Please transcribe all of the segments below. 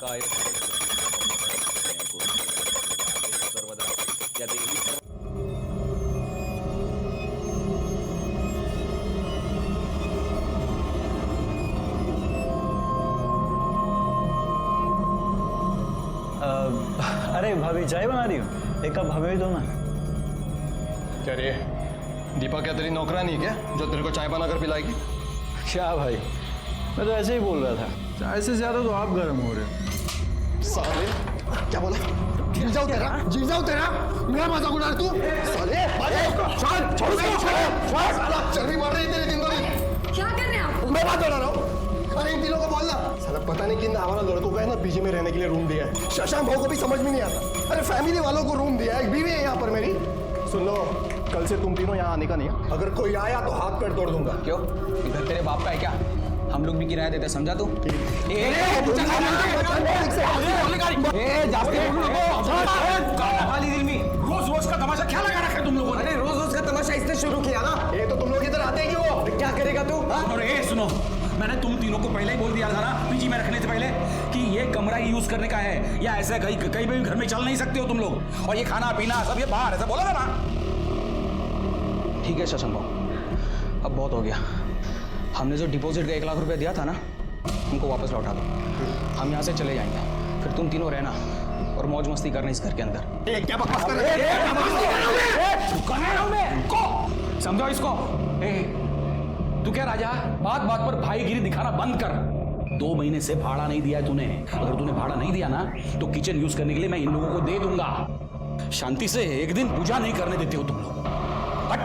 काय सर्वदा या देवी सर्व अरे भाभी चाय बना रही हूँ, एक कप हमें भी दो ना। क्या रे दीपा क्या तेरी नौकरानी क्या जो तेरे को चाय बनाकर पिलाएगी? क्या भाई, मैं तो ऐसे ही बोल रहा था, चाय से ज्यादा तो आप गर्म हो रहे हो। साले क्या बोला? जी जाओ तेरा मेरा मजाक उड़ा तू साले छोड़ चर्बी बढ़ रही तेरी दिन को दिन। क्या कर रहे हैं आप? मैं बात बना रहा हूँ। अरे इन तीनों को बोलना साला पता नहीं किन हमारा लड़कों को है ना पीजी में रहने के लिए रूम दिया है। शशांक भाव को भी समझ में नहीं आता। अरे फैमिली वालों को रूम दिया है, एक बीवी है यहाँ पर मेरी। सुन लो कल से तुम तीनों यहाँ आने का नहीं है। अगर कोई आया तो हाथ पैर तोड़ दूंगा। क्यों इधर तेरे बाप का है क्या? हम लोग भी किराया देते, समझा तू? रोज रोज का तमाशा क्या लगा रखा है तुम लोगों ने? अरे रोज रोज का तमाशा इसने शुरू किया ना। ये तो तुम लोग इधर आते ही क्यों? क्या करेगा तू? अरे सुनो, मैंने तुम तीनों को पहले ही बोल दिया था ना पीजी में रखने से पहले कि ये कमरा यूज करने का है, या ऐसे कहीं भी घर में चल नहीं सकते हो तुम लोग, और ये खाना पीना सब ये बाहर, ऐसा बोला था ना? ठीक है शशांक भाऊ, अब बहुत हो गया। हमने जो डिपॉजिट का 1 लाख रुपया दिया था ना, हमको वापस लौटा दो। हम यहाँ से चले जाएंगे, फिर तुम तीनों रहना और मौज मस्ती करना इस घर के अंदर। क्या बकवास कर रहे हो? समझो इसको। तू क्या राजा, बात बात पर भाईगिरी दिखाना बंद कर। 2 महीने से भाड़ा नहीं दिया है तूने। अगर तूने भाड़ा नहीं दिया ना तो किचन यूज करने के लिए मैं इन लोगों को दे दूंगा। शांति से एक दिन पूजा नहीं करने देते हो तुम लोग। हट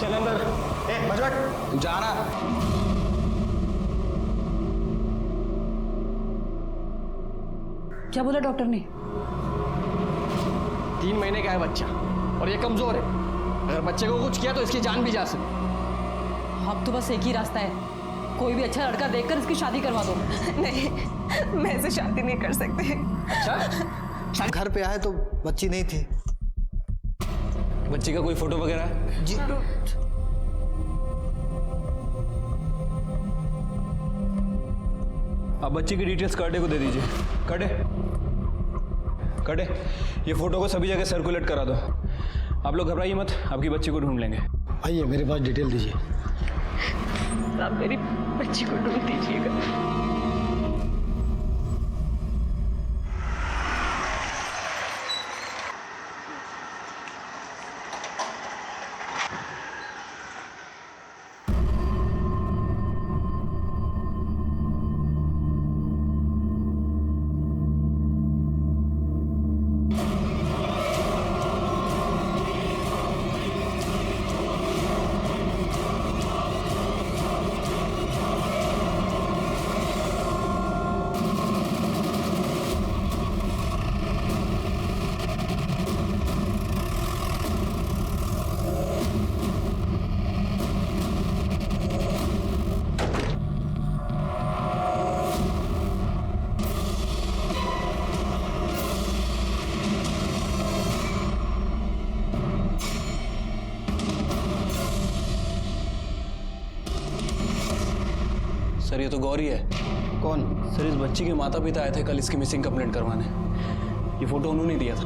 चल अंदर। बजट तू जाना। क्या बोला डॉक्टर ने? 3 महीने का है बच्चा और ये कमजोर है। अगर बच्चे को कुछ किया तो इसकी जान भी जा सकती। अब तो बस एक ही रास्ता है, कोई भी अच्छा लड़का देखकर इसकी शादी करवा दो। नहीं, मैं ऐसे शादी नहीं कर सकती। अच्छा घर पे आए तो बच्ची नहीं थी। बच्चे का कोई फोटो वगैरह है? जी आप बच्ची की डिटेल्स कर्डे को दे दीजिए। कर्डे, ये फोटो को सभी जगह सर्कुलेट करा दो। आप लोग घबराइए मत, आपकी बच्ची को ढूंढ लेंगे। आइए मेरे पास डिटेल दीजिए। आप मेरी बच्ची को ढूंढ दीजिएगा। सर ये तो गौरी है। कौन? सर इस बच्ची के माता पिता आए थे कल इसकी मिसिंग कंप्लेंट करवाने। ये फोटो उन्होंने दिया था।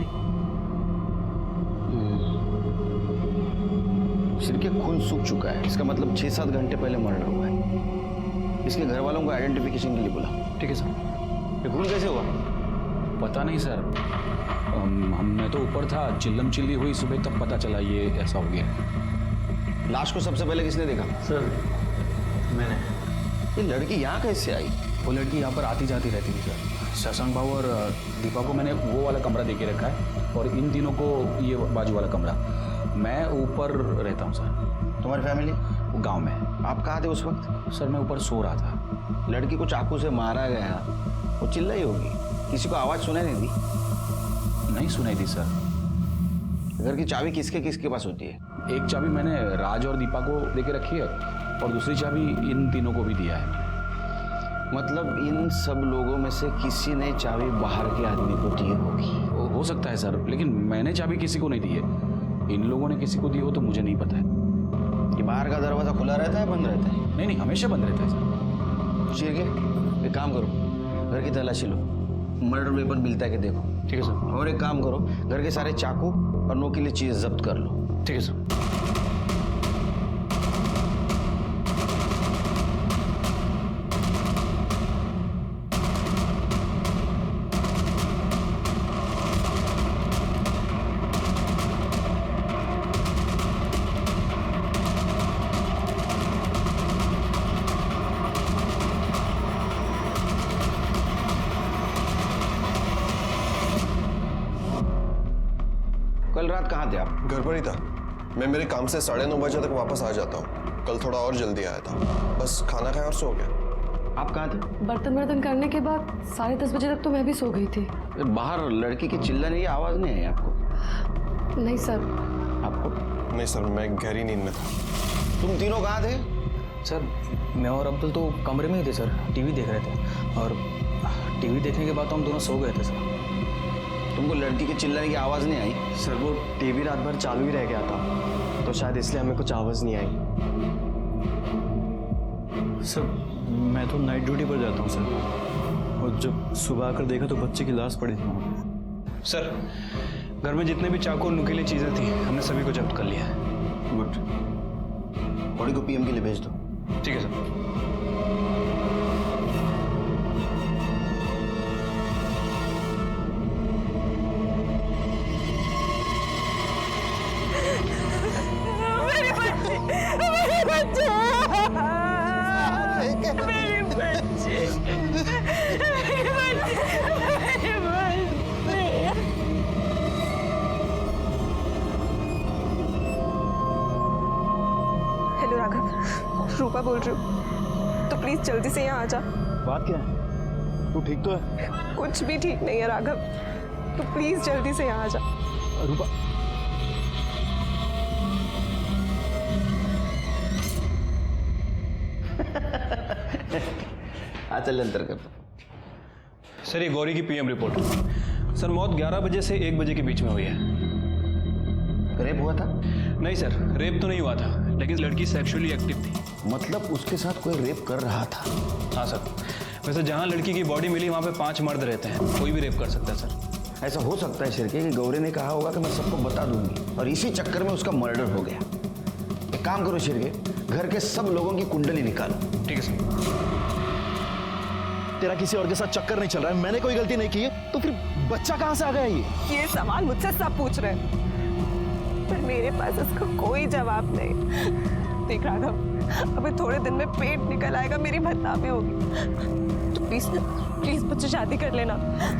सिर के खून सूख चुका है, इसका मतलब 6-7 घंटे पहले मर्डर हुआ है। इसके घर वालों को आइडेंटिफिकेशन के लिए बोला। ठीक है सर। ये खून कैसे हुआ? पता नहीं सर, मैं तो ऊपर था, चिल्लम चिल्ली हुई सुबह, तब पता चला ये ऐसा हो गया। लाश को सबसे पहले किसने देखा? सर मैंने। ये लड़की यहाँ कैसे आई? वो लड़की यहाँ पर आती जाती रहती थी सर। शशांक बाबू और दीपा को मैंने वो वाला कमरा दे के रखा है, और इन तीनों को ये बाजू वाला कमरा। मैं ऊपर रहता हूँ सर। तुम्हारी फैमिली? वो गांव में। आप कहाँ थे उस वक्त? सर मैं ऊपर सो रहा था। लड़की को चाकू से मारा गया, वो चिल्लाई होगी, किसी को आवाज़ सुनाई नहीं दी? नहीं सुनाई दी सर। घर की चाबी किसके किसके पास होती है? एक चाबी मैंने राज और दीपा को दे के रखी है, और दूसरी चाबी इन तीनों को भी दिया है। मतलब इन सब लोगों में से किसी ने चाबी बाहर के आदमी को दी होगी। हो सकता है सर, लेकिन मैंने चाबी किसी को नहीं दी है। इन लोगों ने किसी को दी हो तो मुझे नहीं पता है। कि बाहर का दरवाजा खुला रहता है बंद रहता है? नहीं, हमेशा बंद रहता है सर। ठीक है, एक काम करो, घर की तलाशी लो, मर्डर वेपन मिलता है कि देखो। ठीक है सर। और एक काम करो, घर के सारे चाकू और नोकीली चीज जब्त कर लो। ठीक है सर। कल रात कहाँ थे आप? घर पर ही था। मैं मेरे काम से 9:30 बजे तक वापस आ जाता हूँ। कल थोड़ा और जल्दी आया था, बस खाना खाया और सो गया। आप कहाँ थे? बर्तन करने के बाद 10:30 बजे तक तो मैं भी सो गई थी। बाहर लड़की की चिल्लाने की आवाज नहीं आई आपको? नहीं सर। आपको? नहीं सर, मैं गहरी नींद में था। तुम तीनों कहाँ थे? सर मैं और अब्दुल तो कमरे में ही थे सर, टीवी देख रहे थे, और टीवी देखने के बाद तो हम दोनों सो गए थे सर। तुमको लड़की के चिल्लाने की आवाज नहीं आई? सर वो टीवी रात भर चालू ही रह गया था, तो शायद इसलिए हमें कुछ आवाज़ नहीं आई। सर मैं तो नाइट ड्यूटी पर जाता हूँ सर, और जब सुबह आकर देखा तो बच्चे की लाश पड़ी थी वहाँ पे। सर घर में जितने भी चाकू और नुकीली चीजें थी हमने सभी को जब्त कर लिया है। गुड। बॉडी को पीएम के लिए भेज दो। ठीक है सर। हेलो राघव, रूपा बोल रही हूँ, तो प्लीज जल्दी से यहाँ आ जा। बात क्या है? तू ठीक तो है? कुछ भी ठीक नहीं है राघव, तो प्लीज जल्दी से यहाँ आ जा। रूपा, चल अंतर कर दो। सर ये गौरी की पीएम रिपोर्ट। सर मौत 11 बजे से 1 बजे के बीच में हुई है। रेप हुआ था? नहीं सर, रेप तो नहीं हुआ था, लेकिन लड़की सेक्सुअली एक्टिव थी। मतलब उसके साथ कोई रेप कर रहा था? हाँ सर। वैसे जहाँ लड़की की बॉडी मिली वहाँ पे 5 मर्द रहते हैं, कोई भी रेप कर सकता है सर। ऐसा हो सकता है शिरके कि गौरी ने कहा होगा कि मैं सबको बता दूंगी, और इसी चक्कर में उसका मर्डर हो गया। एक काम करो शिरके, घर के सब लोगों की कुंडली निकालो। ठीक है सर। तेरा किसी और के साथ चक्कर नहीं चल रहा है, मैंने कोई गलती नहीं की है, तो फिर बच्चा कहाँ से आ गया ये सवाल मुझसे सब पूछ रहे हैं, पर मेरे पास इसका कोई जवाब नहीं। देख राघव, अभी थोड़े दिन में पेट निकल आएगा, मेरी बदनामी होगी, तो प्लीज प्लीज मुझसे शादी कर लेना।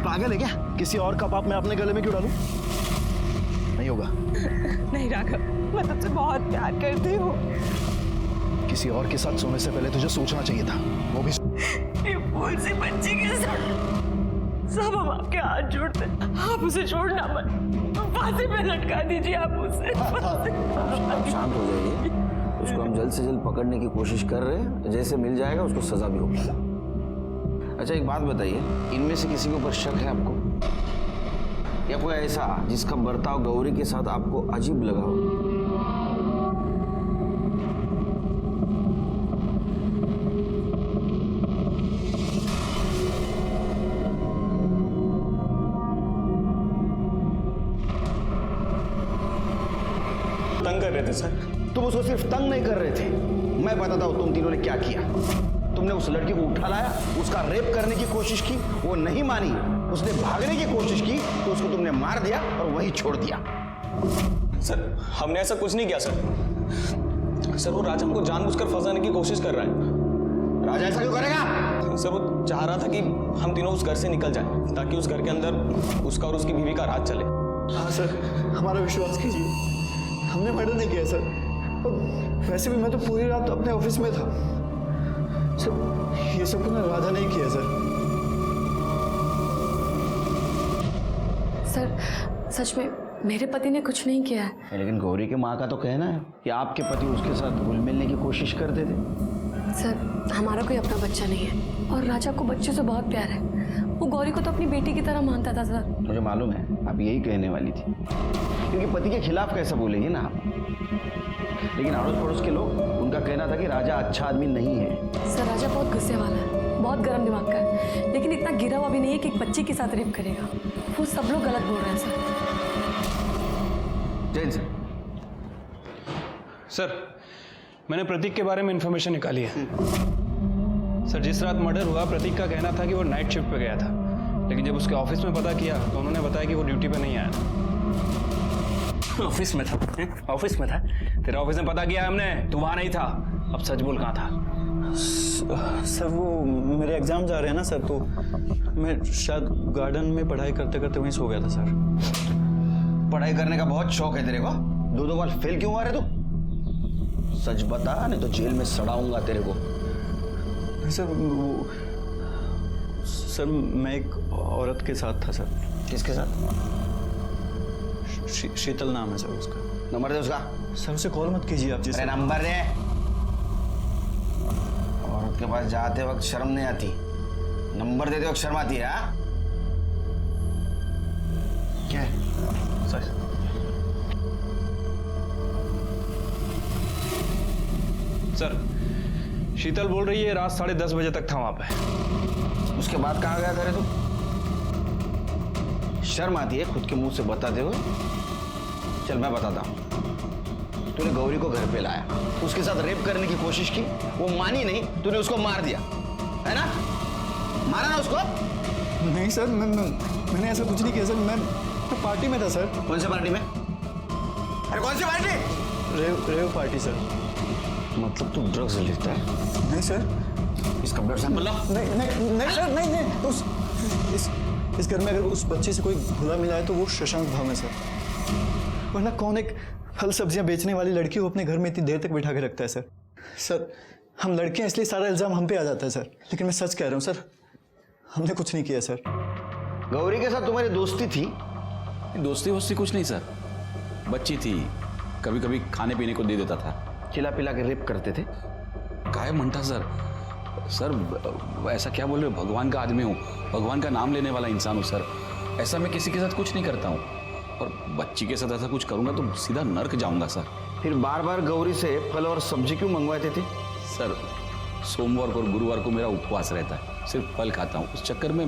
पागल है क्या? किसी और का पाप मैं अपने गले में क्यों डालूं? नहीं होगा। नहीं राघव, मैं तुझसे बहुत प्यार करती हूँ। किसी और के साथ सोने से पहले तुझे सोचना चाहिए था, वो भी। ये फूल सी बच्ची के साथ सब हम आपके हाथ जोड़ते, आप उसे छोड़ना मत, फांसी पे लटका दीजिए आप उसे। शांत हो जाइए, उसको हम जल्द से जल्द पकड़ने की कोशिश कर रहे हैं, जैसे मिल जाएगा उसको सजा भी होगी। अच्छा एक बात बताइए, इनमें से किसी के ऊपर शक है आपको, या कोई ऐसा जिसका बर्ताव गौरी के साथ आपको अजीब लगा हो? तंग कर रहे थे सर। तुम उसको सिर्फ तंग नहीं कर रहे थे, मैं बताता हूं तुम तीनों ने क्या किया। तुमने उस लड़की को उठा लाया, उसका रेप करने की कोशिश की, वो नहीं मानी, उसने भागने की कोशिश की, तो उसको तुमने मार दिया और वहीं छोड़ दिया। सर हमने ऐसा कुछ नहीं किया सर। सर वो राजा हमको जानबूझकर फंसाने की कोशिश कर रहा है। राजा ऐसा क्यों करेगा? सर वो चाह रहा था कि हम तीनों उस घर से निकल जाएं, ताकि उस घर के अंदर उसका और उसकी बीवी का राज चले। हाँ सर, हमारा विश्वास कीजिए, हमने मर्डर नहीं किया सर। और वैसे भी मैं तो पूरी रात अपने ऑफिस में था सर। ये सब कुछ राजा नहीं किया सर। सर सच में मेरे पति ने कुछ नहीं किया है। लेकिन गौरी के माँ का तो कहना है कि आपके पति उसके साथ घुल मिलने की कोशिश करते थे। सर हमारा कोई अपना बच्चा नहीं है, और राजा को बच्चे से बहुत प्यार है। वो गौरी को तो अपनी बेटी की तरह मानता था सर। मुझे मालूम है आप यही कहने वाली थी, क्योंकि पति के खिलाफ कैसा बोलेगी ना आप। लेकिन अड़ोस पड़ोस के लोग, उनका कहना था कि राजा अच्छा आदमी नहीं है। सर राजा बहुत गुस्से वाला है, बहुत गर्म दिमाग का है, लेकिन इतना इतना गिरा हुआ भी नहीं है कि एक बच्चे के साथ रेप करेगा। वो सब लोग गलत बोल रहे हैं सर। जैन सर, सर मैंने प्रतीक के बारे में इंफॉर्मेशन निकाली है। सर जिस रात मर्डर हुआ प्रतीक का कहना था कि वो नाइट शिफ्ट पे गया था, लेकिन जब उसके ऑफिस में पता किया तो उन्होंने बताया कि वो ड्यूटी पे नहीं आया था। ऑफिस में था? ऑफिस में था? तेरा ऑफिस में पता किया हमने, तू वहां नहीं था। अब सच बोल, कहाँ था? सर वो मेरे एग्जाम जा रहे हैं ना सर, तो मैं शायद गार्डन में पढ़ाई करते करते वहीं सो गया था सर। पढ़ाई करने का बहुत शौक है तेरे को? दो बार फेल क्यों हुआ रे तू? सच बता, नहीं तो जेल में सड़ाऊंगा तेरे को। सर वो सर मैं एक औरत के साथ था सर। किसके साथ? शीतल नाम है सर उसका। नंबर दे उसका। सर उसे कॉल मत कीजिए आप। अरे नंबर दे। औरत के पास जाते वक्त शर्म नहीं आती, नंबर देते वक्त शर्म आती है। हाँ? क्या है? सर सर शीतल बोल रही है रात 10:30 बजे तक था वहां पे। उसके बाद कहाँ गया करे तू? शर्म आती है खुद के मुंह से बताते हुए? चल मैं बताता हूँ। तूने गौरी को घर पे लाया, उसके साथ रेप करने की कोशिश की, वो मानी नहीं, तूने उसको मार दिया, है ना? मारा ना उसको? नहीं सर, मैंने ऐसा कुछ नहीं किया सर। मैं पार्टी में था सर। कौन सी पार्टी में? अरे कौन सी पार्टी? Rave party sir. मतलब तू ड्रग्स लेता है? नहीं सर। इसका ब्लड सैंपल ला। नहीं सर, नहीं। इस घर में अगर उस बच्चे से कोई भुला मिला है तो वो शशांक भाव है सर। वरना कौन एक फल सब्जियां बेचने वाली लड़की को अपने घर में इतनी देर तक बिठा के रखता है सर। सर हम लड़के हैं इसलिए सारा इल्जाम हम पे आ जाता है सर, लेकिन मैं सच कह रहा हूँ सर, हमने कुछ नहीं किया सर। गौरी के साथ तुम्हारी दोस्ती थी? दोस्ती वोस्ती कुछ नहीं सर, बच्ची थी, कभी कभी खाने पीने को दे देता था। खिला पिला के रेप करते थे? काय म्हणता सर ऐसा क्या बोल रहे हो? भगवान का आदमी हूँ, भगवान का नाम लेने वाला इंसान हूँ सर। ऐसा मैं किसी के साथ कुछ नहीं करता हूँ, और बच्ची के साथ ऐसा कुछ करूँगा तो सीधा नर्क जाऊँगा सर। फिर बार बार गौरी से फल और सब्जी क्यों मंगवाते थे? सर सोमवार और गुरुवार को मेरा उपवास रहता है, सिर्फ फल खाता हूँ, उस चक्कर में।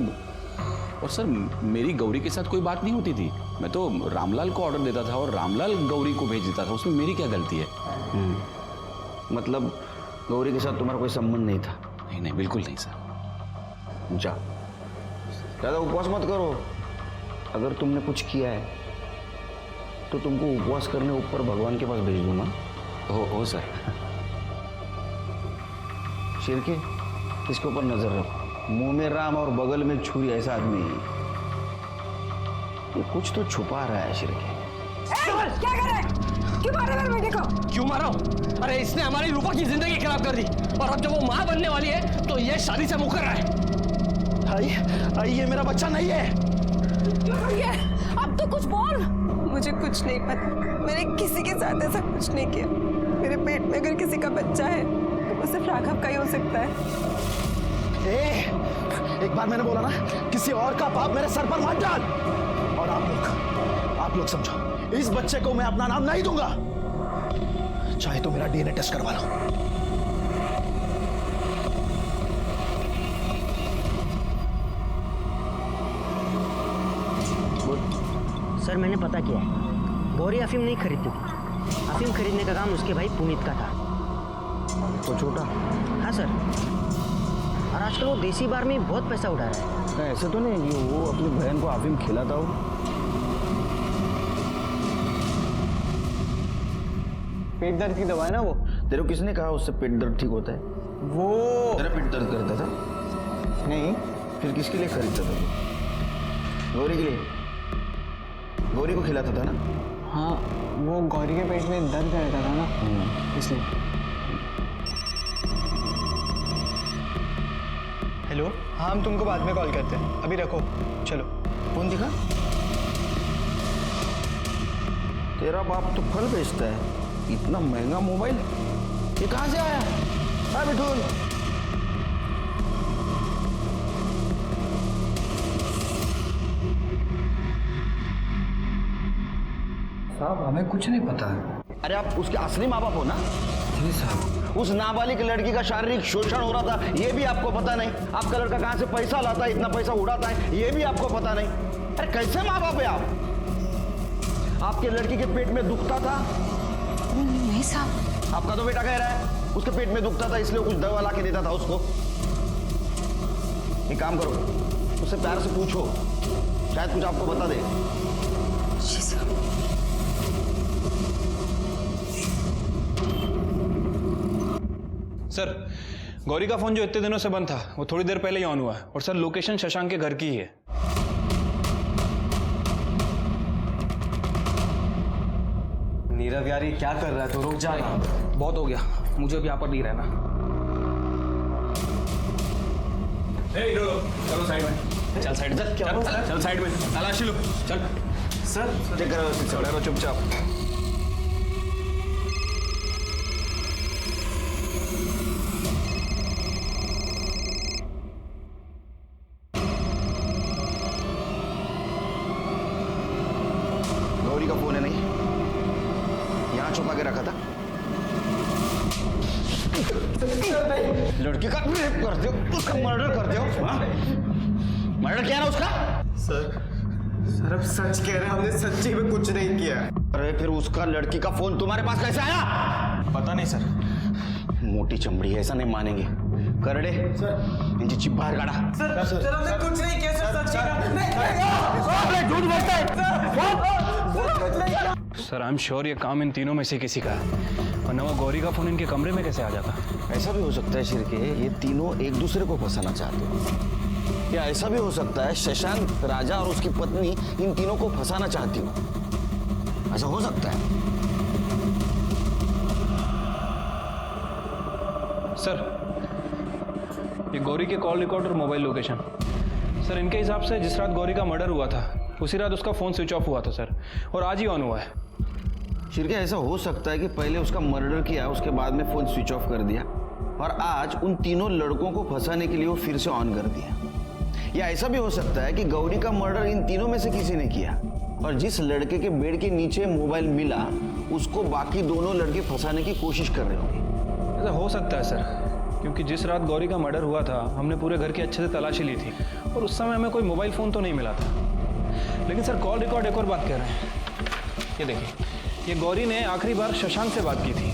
और सर मेरी गौरी के साथ कोई बात नहीं होती थी, मैं तो रामलाल को ऑर्डर देता था और रामलाल गौरी को भेज देता था, उसमें मेरी क्या गलती है? मतलब गौरी के साथ तुम्हारा कोई संबंध नहीं था? नहीं, बिल्कुल नहीं सर। जा, ज़्यादा उपवास मत करो। अगर तुमने कुछ किया है तो तुमको उपवास करने ऊपर भगवान के पास भेज दूंगा। हो सर। शिरके, इसके ऊपर नजर रखो। मुंह में राम और बगल में छुरी, ऐसा आदमी है ये। कुछ तो छुपा रहा है शिरके। क्या कर रहे हैं? क्यों मार रहे हैं मेरे बेटे को? क्यों मारा हूं? अरे इसने हमारी रूपा की जिंदगी खराब कर दी, और अब जब वो मां बनने वाली है तो ये शादी से मुकर रहा है। आई ये मेरा बच्चा नहीं है। अब तो कुछ बोल। मुझे कुछ नहीं पता, मैंने किसी के साथ ऐसा कुछ नहीं किया। मेरे पेट में अगर किसी का बच्चा है तो वो सिर्फ राघव का ही हो सकता है। एक बार मैंने बोला ना, किसी और का पाप मेरे सर पर मत डाल। और आप लोग समझो, इस बच्चे को मैं अपना नाम नहीं दूंगा, चाहे तो मेरा डीएनए टेस्ट करवा लो। सर मैंने पता किया है, गौरी अफीम नहीं खरीदती थी। अफीम खरीदने का काम उसके भाई पुनीत का था। तो छोटा? हाँ सर, और आजकल वो देसी बार में बहुत पैसा उड़ा रहा है। ऐसे तो नहीं कि वो अपनी बहन को अफीम खिलाता हो? पेट दर्द की दवा है ना वो। तेरे को किसने कहा उससे पेट दर्द ठीक होता है? वो तेरा पेट दर्द करता था? नहीं। फिर किसके लिए खरीदता था? गौरी के लिए? गौरी को खिलाता था ना? हाँ, वो गौरी के पेट में दर्द रहता था ना, इसलिए। हेलो, हाँ हम तुमको बाद में कॉल करते हैं, अभी रखो, चलो। फोन दिखा। तेरा बाप तो फल बेचता है, इतना महंगा मोबाइल ये कहाँ से आया? हाँ मिठुन, साहब हमें कुछ नहीं पता है। अरे आप उसके असली माँ बाप हो ना? जी साहब। उस नाबालिग लड़की का शारीरिक शोषण हो रहा था ये भी आपको पता नहीं। आपका लड़का कहां से पैसा लाता है, इतना पैसा उड़ाता है ये भी आपको पता नहीं। अरे कैसे माँ बाप है आप? आपके लड़की के पेट में दुखता था? नहीं साहब। आपका तो बेटा कह रहा है उसके पेट में दुखता था इसलिए कुछ दवा ला के देता था उसको। एक काम करो, उससे प्यार से पूछो, शायद कुछ आपको बता दे। जी साहब। सर गौरी का फोन जो इतने दिनों से बंद था वो थोड़ी देर पहले ही ऑन हुआ है और सर लोकेशन शशांक के घर की ही है। नीरव यार ये क्या कर रहा है, तो रुक जा ना। बहुत हो गया, मुझे भी यहाँ पर नहीं रहना। चलो साइड में, चल साइड में, चल साइड में, तलाशी लो, चल। सर चेक करो, चलो चुपचाप। गौरी का फोन है नहीं, यहाँ छुपा के रखा था। लड़की का रेप करते हो, उसका मर्डर करते हो? मर्डर किया ना उसका? सर अब सच कह रहे हैं, हमने सच्ची में कुछ नहीं किया। अरे फिर उसका लड़की का फोन तुम्हारे पास कैसे आया? पता नहीं सर। मोटी चमड़ी है, ऐसा नहीं मानेंगे। करड़े इनकी चिप बाहर काढ़ा। सर हमने कुछ नहीं किया सर, सच झूठ बोलता है। सर आई एम श्योर ये काम इन तीनों में से किसी का है, वरना वो गौरी का फोन इनके कमरे में कैसे आ जाता? ऐसा भी हो सकता है शिरके, ये तीनों एक दूसरे को फंसाना चाहते हो, या ऐसा भी हो सकता है शशांक, राजा और उसकी पत्नी इन तीनों को फंसाना चाहती हो। ऐसा हो सकता है। सर ये गौरी के कॉल रिकॉर्ड और मोबाइल लोकेशन, सर इनके हिसाब से जिस रात गौरी का मर्डर हुआ था उसी रात उसका फोन स्विच ऑफ हुआ था सर, और आज ही ऑन हुआ है। शिरके ऐसा हो सकता है कि पहले उसका मर्डर किया, उसके बाद में फोन स्विच ऑफ कर दिया, और आज उन तीनों लड़कों को फंसाने के लिए वो फिर से ऑन कर दिया। या ऐसा भी हो सकता है कि गौरी का मर्डर इन तीनों में से किसी ने किया, और जिस लड़के के बेड के नीचे मोबाइल मिला उसको बाकी दोनों लड़के फंसाने की कोशिश कर रहे होंगे। ऐसा हो सकता है सर, क्योंकि जिस रात गौरी का मर्डर हुआ था हमने पूरे घर की अच्छे से तलाशी ली थी और उस समय हमें कोई मोबाइल फ़ोन तो नहीं मिला था। लेकिन सर कॉल रिकॉर्ड एक और बात कह रहे हैं, ये देखिए, ये गौरी ने आखिरी बार शशांक से बात की थी।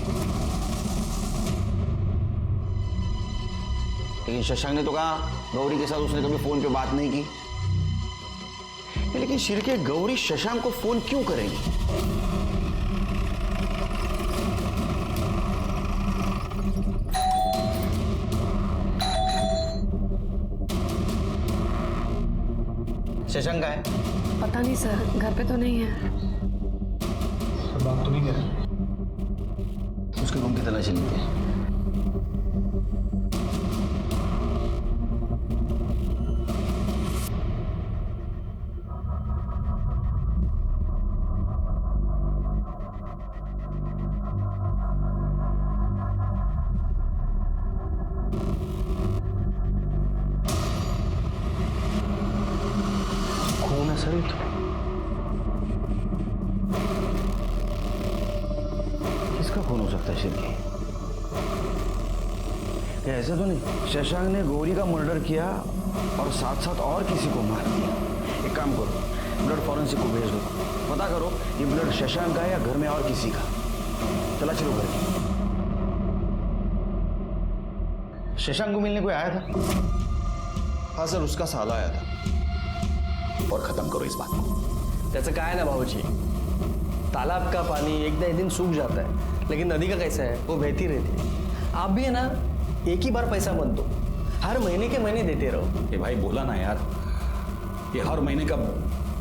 लेकिन शशांक ने तो कहा गौरी के साथ उसने कभी फोन पे बात नहीं की। लेकिन शिरके गौरी शशांक को फोन क्यों करेगी? शशांक का है? पता नहीं सर, घर पे तो नहीं है। बात तो नहीं कर रहे। उसके रूम की तलाशी लेते हैं। खून है सर ये तो। किसका खून हो सकता है शिरके? ऐसा तो नहीं शशांक ने गौरी का मर्डर किया और साथ साथ और किसी को मार दिया? एक काम करो, ब्लड फॉरेंसिक को भेज दो, पता करो ये ब्लड शशांक का है या घर में और किसी का। चला चलो घर की। शशांक को मिलने कोई आया था? हाँ सर, उसका साला आया था। और खत्म करो इस बात को। त्याचं काय ना भाऊजी, तालाब का पानी एक दिन सूख जाता है, लेकिन नदी का कैसा है, वो बहती रहती है। आप भी है ना, एक ही बार पैसा मत दो, हर महीने के महीने देते रहो। ये भाई बोला ना यार, ये हर महीने का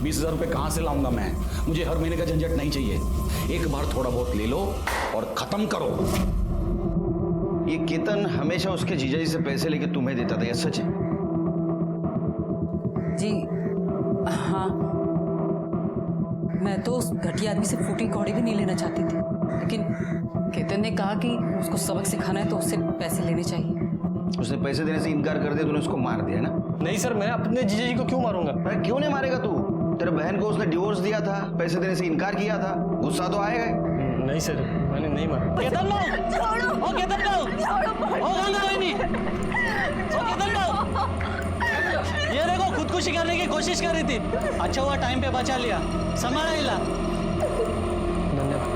20,000 रुपये कहाँ से लाऊंगा मैं? मुझे हर महीने का झंझट नहीं चाहिए, एक बार थोड़ा बहुत ले लो और खत्म करो। ये केतन हमेशा उसके जीजाजी से पैसे लेके तुम्हें देता था, यह सच है? जी हाँ, मैं तो उस घटिया आदमी से फूटी कौड़ी भी नहीं लेना चाहती थी, लेकिन केतन ने कहा कि उसको सबक सिखाना है तो उससे पैसे लेने चाहिए। उसने पैसे देने से इनकार कर दिया, तूने उसको मार दिया ना? नहीं सर, मैं अपने जीजा जी को क्यों मारूंगा? अरे क्यों नहीं मारेगा तू? तेरे बहन को उसने डिवोर्स दिया था, पैसे देने से इनकार किया था, गुस्सा तो आएगा। नहीं सर, मैंने नहीं मारा। केतन भाऊ, ओ केतन भाऊ, ओ गंगा बहनी, ओ केतन भाऊ, ये देखो खुदकुशी करने की कोशिश कर रही थी। अच्छा हुआ टाइम पे बचा लिया, संभाला इला। धन्यवाद।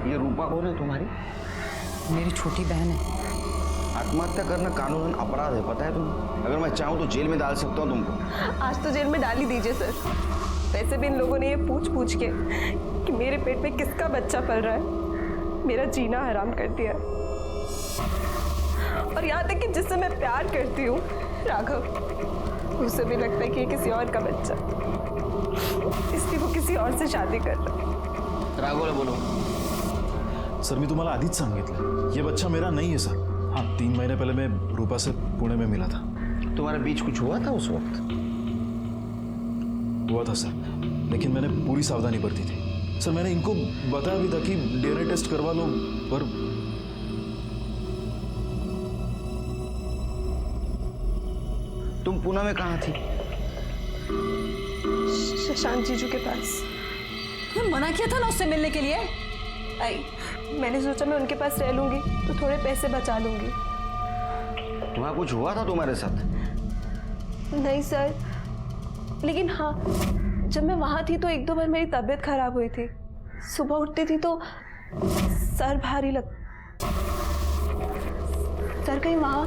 ये रूपा कौन है तुम्हारी? मेरी छोटी बहन है। आत्महत्या करना कानूनन अपराध है, पता है तुम्हें? अगर मैं चाहूँ तो जेल में डाल सकता हूँ तुमको। आज तो जेल में डाल ही दीजिए सर। वैसे भी इन लोगों ने ये पूछ के कि मेरे पेट में किसका बच्चा पल रहा है, मेरा जीना हराम कर दिया। और यहाँ तक कि जिससे मैं प्यार करती हूँ, राघव, उसे भी लगता है कि ये किसी और का बच्चा, इसलिए वो किसी और से शादी कर रहा है। राघवला बोलो। सर मी तुम्हाला आधीच सांगितलं, ये बच्चा मेरा नहीं है सर। हाँ, 3 महीने पहले मैं रूपा से पुणे में मिला था। तुम्हारे बीच कुछ हुआ था उस वक्त? हुआ था सर, लेकिन मैंने पूरी सावधानी बरती थी। सर मैंने इनको बताया भी था कि डीएनए टेस्ट करवा लो, पर तुम पुणे में कहाँ थी? शशांक जीजू के पास। तुम्हें मना किया था ना उससे मिलने के लिए। आई, मैंने सोचा मैं उनके पास रह लूंगी तो थोड़े पैसे बचा लूंगी। वहाँ कुछ हुआ था तुम्हारे साथ? नहीं सर, लेकिन हाँ, जब मैं वहाँ थी तो 1-2 बार मेरी तबीयत खराब हुई थी। सुबह उठती थी तो सर भारी लग। सर कहीं वहाँ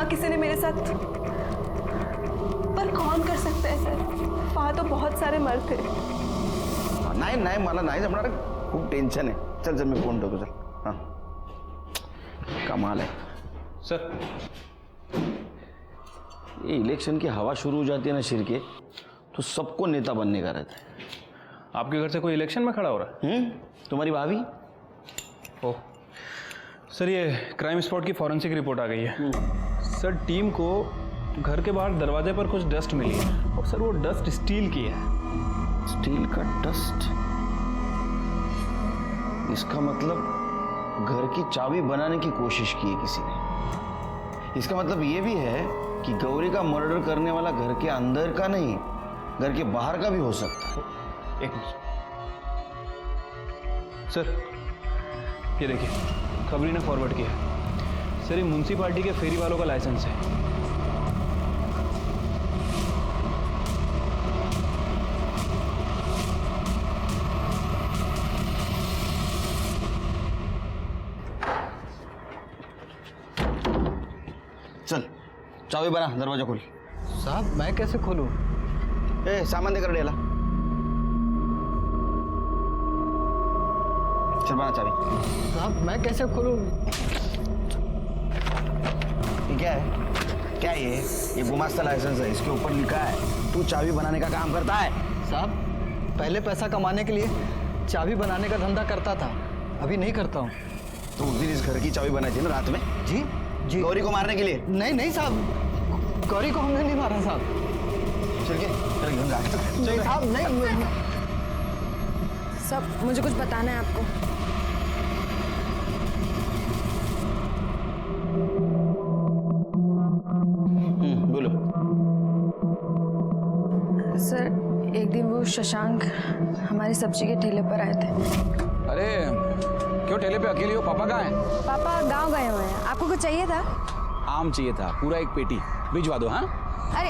किसी ने मेरे साथ, पर कौन कर सकता है सर? वहाँ तो बहुत सारे मर्द थे। नाही नाही, मला नाही जमणार, खूप टेन्शन आहे। चल चल मी फोन ठेवतो, चल। हाँ, कमाल है सर। ये इलेक्शन की हवा शुरू हो जाती है ना शिर के, तो सबको नेता बनने का रहता है। आपके घर से कोई इलेक्शन में खड़ा हो रहा है? तुम्हारी भाभी? ओह सर, ये क्राइम स्पॉट की फॉरेंसिक रिपोर्ट आ गई है। सर टीम को घर के बाहर दरवाजे पर कुछ डस्ट मिली है, और सर वो डस्ट स्टील की है। स्टील का डस्ट? इसका मतलब घर की चाबी बनाने की कोशिश की है किसी ने। इसका मतलब ये भी है कि गौरी का मर्डर करने वाला घर के अंदर का नहीं, घर के बाहर का भी हो सकता है। एक मिनट सर, ये देखिए खबरी ने फॉरवर्ड किया है। सर ये म्युनिसिपालिटी के फेरी वालों का लाइसेंस है। चल चाबी बना, दरवाजा खोल। साहब मैं कैसे खोलूं? ए सामान देकर डेला। चल बना चाबी। साहब मैं कैसे खोलूं? ये क्या है? क्या ये गुमास्ता लाइसेंस है, इसके ऊपर लिखा है तू चाबी बनाने का काम करता है। साहब पहले पैसा कमाने के लिए चाबी बनाने का धंधा करता था, अभी नहीं करता हूँ। तो उस दिन इस घर की चाबी बनाई थी ना रात में? जी जी। गौरी को मारने के लिए? नहीं नहीं साहब, गौरी को हमने नहीं मारा साहब। चल के चल घेऊन जा। साहब नहीं। सब मुझे कुछ बताना है आपको। बोलो। सर एक दिन वो शशांक हमारी सब्जी के ठेले पर आए थे। अरे क्यों ठेले पे अकेले हो? पापा कहाँ हैं? पापा गांव गए हुए हैं। आपको कुछ चाहिए था? आम चाहिए था, पूरा 1 पेटी भिजवा दो। हाँ अरे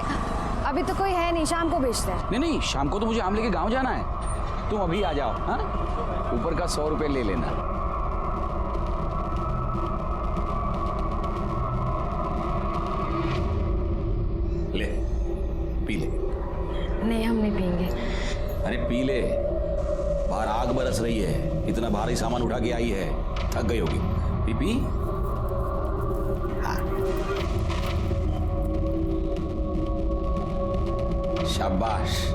अभी तो कोई है नहीं, शाम को बेचते हैं। नहीं नहीं, शाम को तो मुझे आम लेके गांव जाना है। तुम अभी आ जाओ। हाँ ऊपर का 100 रुपये ले लेना। ले पी ले। नहीं हम नहीं पियेंगे। अरे पी ले, बाहर आग बरस रही है, इतना भारी सामान उठा के आई है, थक गई होगी। P P. हाँ शाबाश।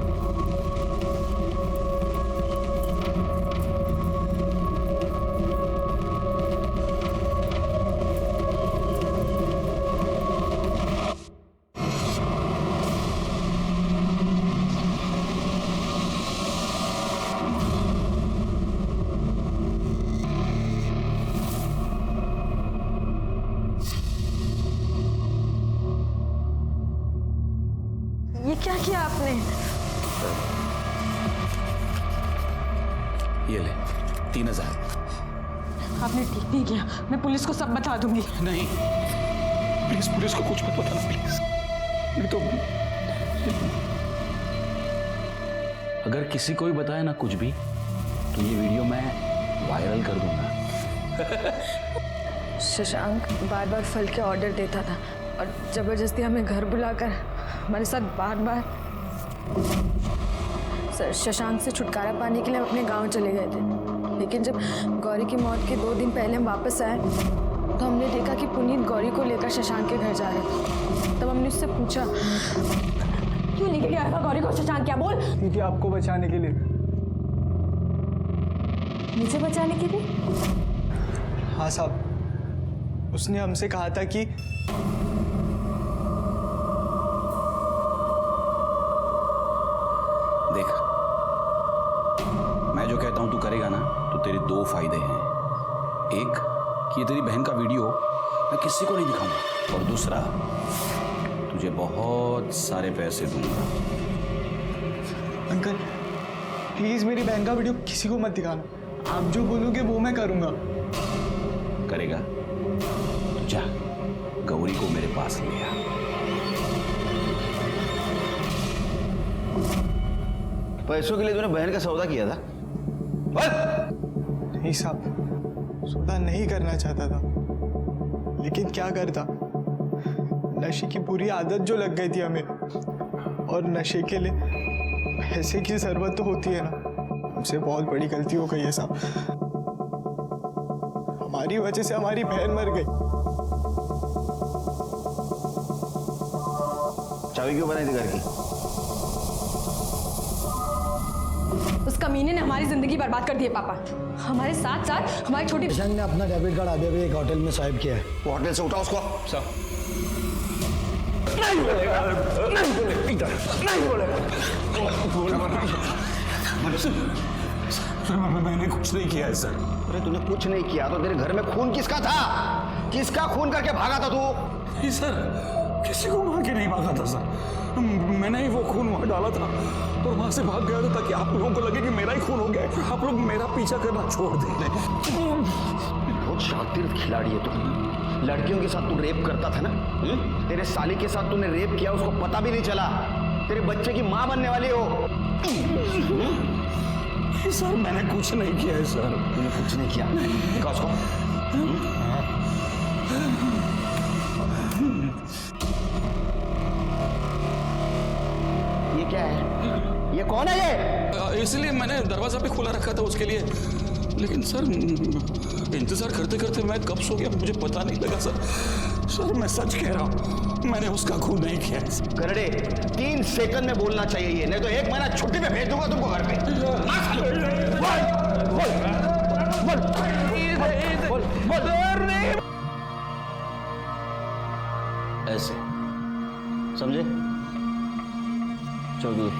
किया आपने? ये ले 3000। आपने ठीक नहीं किया, मैं पुलिस को सब बता दूंगी। नहीं प्लीज पुलिस को कुछ मत बताना प्लीज, नहीं तो अगर किसी को भी बताया ना कुछ भी तो ये वीडियो मैं वायरल कर दूंगा। शशांक बार बार फल के ऑर्डर देता था और जबरदस्ती हमें घर बुलाकर हमारे साथ बार बार सर शशांक से छुटकारा पाने के लिए हम अपने गांव चले गए थे। लेकिन जब गौरी की मौत के 2 दिन पहले हम वापस आए तो हमने देखा कि पुनीत गौरी को लेकर शशांक के घर जा रहे थे। तब हमने उससे पूछा क्यों लेके गया था गौरी को शशांक? क्या बोल? क्योंकि आपको बचाने के लिए। मुझे बचाने के लिए? हाँ साहब, उसने हमसे कहा था कि देख मैं जो कहता हूं तू करेगा ना तो तेरे 2 फायदे हैं। एक कि ये तेरी बहन का वीडियो मैं किसी को नहीं दिखाऊंगा, और दूसरा तुझे बहुत सारे पैसे दूंगा। अंकल प्लीज मेरी बहन का वीडियो किसी को मत दिखाना। आप जो बोलोगे वो मैं करूंगा। करेगा तो जा गौरी को मेरे पास ले आ। पैसों के लिए तूने बहन का सौदा किया था? नहीं साहब, सौदा नहीं करना चाहता था, लेकिन क्या करता, नशे की बुरी आदत जो लग गई थी हमें, और नशे के लिए पैसे की जरूरत तो होती है ना। हमसे बहुत बड़ी गलती हो गई है साहब, हमारी वजह से हमारी बहन मर गई। चाबी क्यों बनाई थी घर की? उस कमीने ने हमारी जिंदगी बर्बाद कर दी है पापा। हमारे साथ साथ हमारी छोटी शशांक ने अपना डेबिट कार्ड आधे हुए एक होटल में स्वाइप किया है। वो होटल से उठाओ उसको। सर नहीं बोलेगा, नहीं बोलेगा, इधर नहीं बोलेगा। मैंने कुछ नहीं किया है सर। अरे तूने कुछ नहीं किया तो तेरे घर में खून किसका था? किसका खून करके भागा था तू? नहीं सर, किसी को मार के नहीं भागा था सर। मैंने ही वो खून वहां डाला था और वहां से भाग गया था ताकि आप लोगों को लगे कि मेरा ही खून हो गया है। आप लोग मेरा पीछा करना छोड़ दें। बहुत शातिर खिलाड़ी है तू। लड़कियों के साथ तू रेप करता था ना? तेरे साली के साथ तूने रेप किया, उसको पता भी नहीं चला। तेरे बच्चे की माँ बनने वाली हो। सर मैंने कुछ नहीं किया है सर। तूने कुछ नहीं किया? दिखा उसको। ये क्या है? ये कौन है ये? इसलिए मैंने दरवाजा पे खुला रखा था उसके लिए, लेकिन सर इंतजार करते करते मैं कब सो गया मुझे पता नहीं लगा सर। सर मैं सच कह रहा हूँ, मैंने उसका खून नहीं किया। करड़े 3 सेकंड में बोलना चाहिए ये, नहीं तो 1 महीना छुट्टी पे भेज दूंगा तुमको घर पे। ऐसे समझे? चलो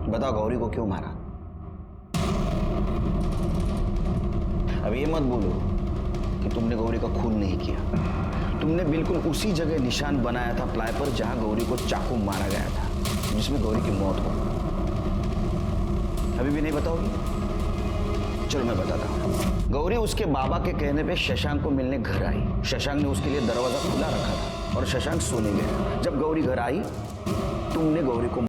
बताओ गौरी को क्यों मारा? अब ये मत बोलो कि तुमने गौरी का खून नहीं किया। तुमने बिल्कुल उसी जगह निशान बनाया था प्लाई पर जहां गौरी को चाकू मारा गया था, जिसमें गौरी की मौत हो। अभी भी नहीं बताओगी? चलो मैं बताता हूँ। गौरी उसके बाबा के कहने पे शशांक को मिलने घर आई। शशांक ने उसके लिए दरवाजा खुला रखा था और शशांक सोने गया। जब गौरी घर आई तुमने गौरी को